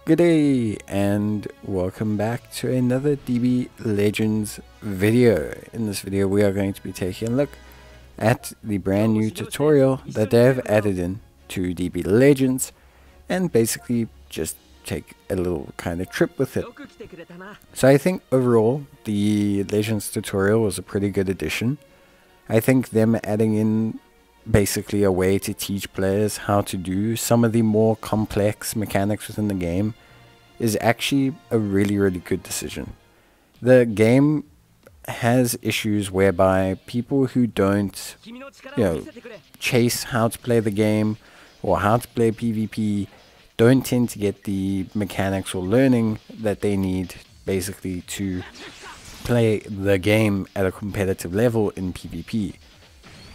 Good day and welcome back to another DB Legends video. In this video we are going to be taking a look at the brand new tutorial that they have added in to DB Legends and basically just take a little kind of trip with it. So I think overall the Legends tutorial was a pretty good addition. I think them adding in basically a way to teach players how to do some of the more complex mechanics within the game is actually a really good decision. The game has issues whereby people who don't, chase how to play the game or how to play PvP don't tend to get the mechanics or learning that they need basically to play the game at a competitive level in PvP.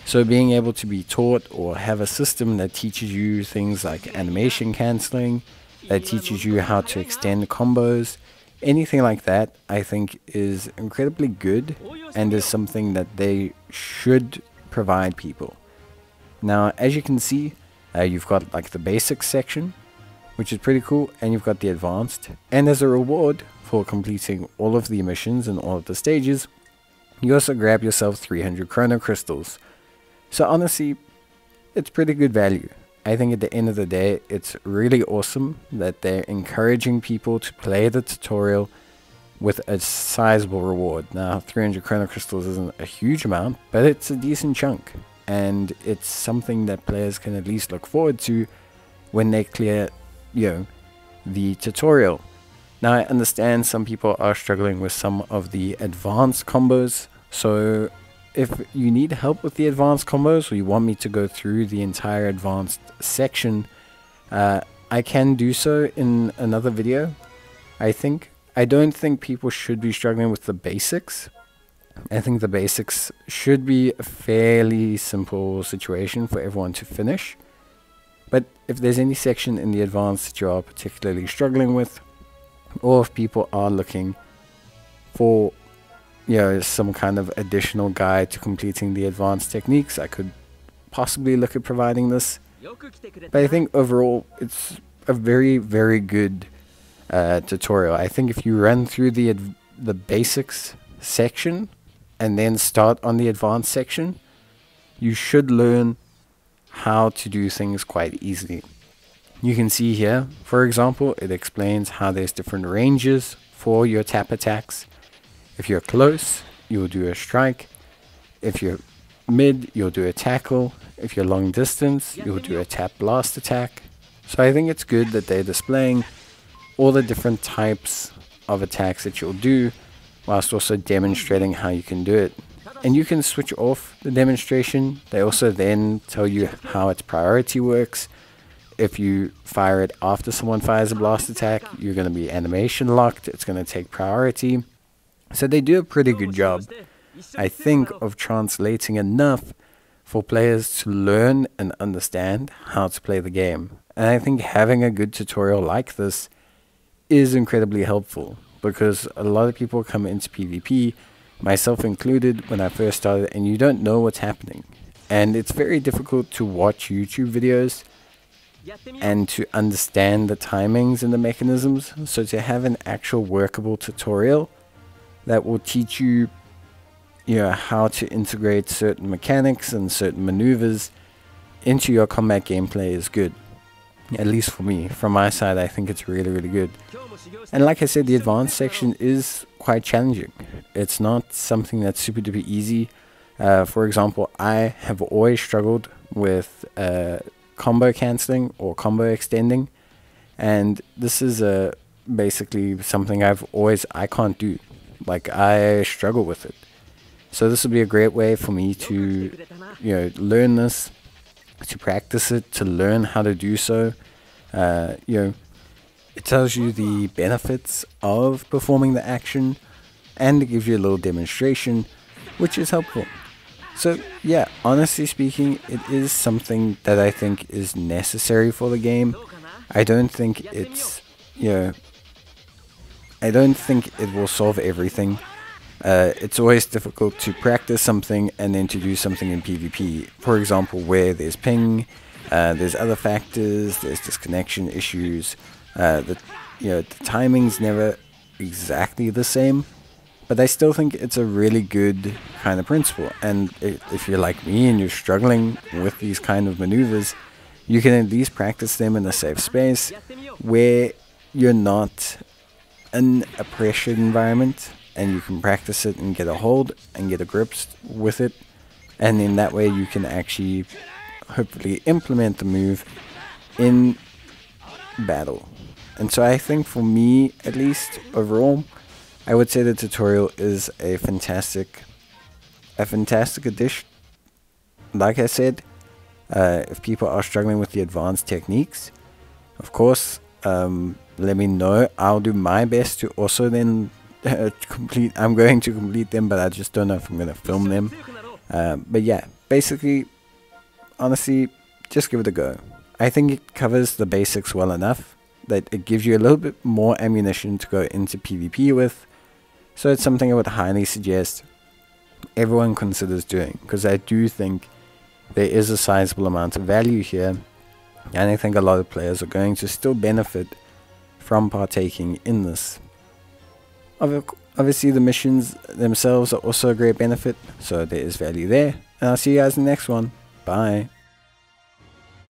So being able to be taught or have a system that teaches you things like animation cancelling, that teaches you how to extend combos, anything like that, I think is incredibly good and is something that they should provide people. Now, as you can see, you've got like the basics section, which is pretty cool, and you've got the advanced. And as a reward for completing all of the missions and all of the stages, you also grab yourself 300 chrono crystals. So honestly, it's pretty good value. I think at the end of the day, it's really awesome that they're encouraging people to play the tutorial with a sizable reward. Now, 300 chrono crystals isn't a huge amount, but it's a decent chunk. And it's something that players can at least look forward to when they clear, the tutorial. Now, I understand some people are struggling with some of the advanced combos, so if you need help with the advanced combos or you want me to go through the entire advanced section, I can do so in another video. I don't think people should be struggling with the basics. I think the basics should be a fairly simple situation for everyone to finish. But if there's any section in the advanced that you are particularly struggling with, or if people are looking for some kind of additional guide to completing the advanced techniques, I could possibly look at providing this. But I think overall it's a very good tutorial. I think if you run through the basics section and then start on the advanced section, you should learn how to do things quite easily. You can see here, for example, it explains how there's different ranges for your tap attacks. If you're close, you'll do a strike. If you're mid, you'll do a tackle. If you're long distance, you'll do a tap blast attack. So I think it's good that they're displaying all the different types of attacks that you'll do, whilst also demonstrating how you can do it. And you can switch off the demonstration. They also then tell you how its priority works. If you fire it after someone fires a blast attack, you're going to be animation locked. It's going to take priority. So they do a pretty good job, I think, of translating enough for players to learn and understand how to play the game. And I think having a good tutorial like this is incredibly helpful, because a lot of people come into PvP, myself included, when I first started, and you don't know what's happening. And it's very difficult to watch YouTube videos and to understand the timings and the mechanisms. So to have an actual workable tutorial that will teach you, how to integrate certain mechanics and certain maneuvers into your combat gameplay is good. At least for me. From my side, I think it's really good. And like I said, the advanced section is quite challenging. It's not something that's super duper easy. For example, I have always struggled with combo cancelling or combo extending. And this is basically something I can't do. Like, I struggle with it. So this will be a great way for me to, learn this, to practice it, to learn how to do so. It tells you the benefits of performing the action, and it gives you a little demonstration, which is helpful. So yeah, honestly speaking, it is something that I think is necessary for the game. I don't think it's, I don't think it will solve everything. It's always difficult to practice something and then to do something in PvP. For example, where there's ping There's other factors, there's disconnection issues, the timing's never exactly the same, but I still think it's a really good kind of principle. And if you're like me and you're struggling with these kind of maneuvers, you can at least practice them in a safe space where you're not in a pressured environment, and you can practice it and get a hold and get a grip with it, and in that way you can actually hopefully implement the move in battle. And so I think for me, at least overall, I would say the tutorial is a fantastic addition. Like I said, if people are struggling with the advanced techniques, of course, let me know. I'll do my best to also then complete. I'm going to complete them, but I just don't know if I'm going to film them. But yeah, basically, honestly, just give it a go. I think it covers the basics well enough that it gives you a little bit more ammunition to go into PvP with. So it's something I would highly suggest everyone considers doing, because I do think there is a sizable amount of value here, and I think a lot of players are going to still benefit from partaking in this. Obviously the missions themselves are also a great benefit, so there is value there, and I'll see you guys in the next one. Bye.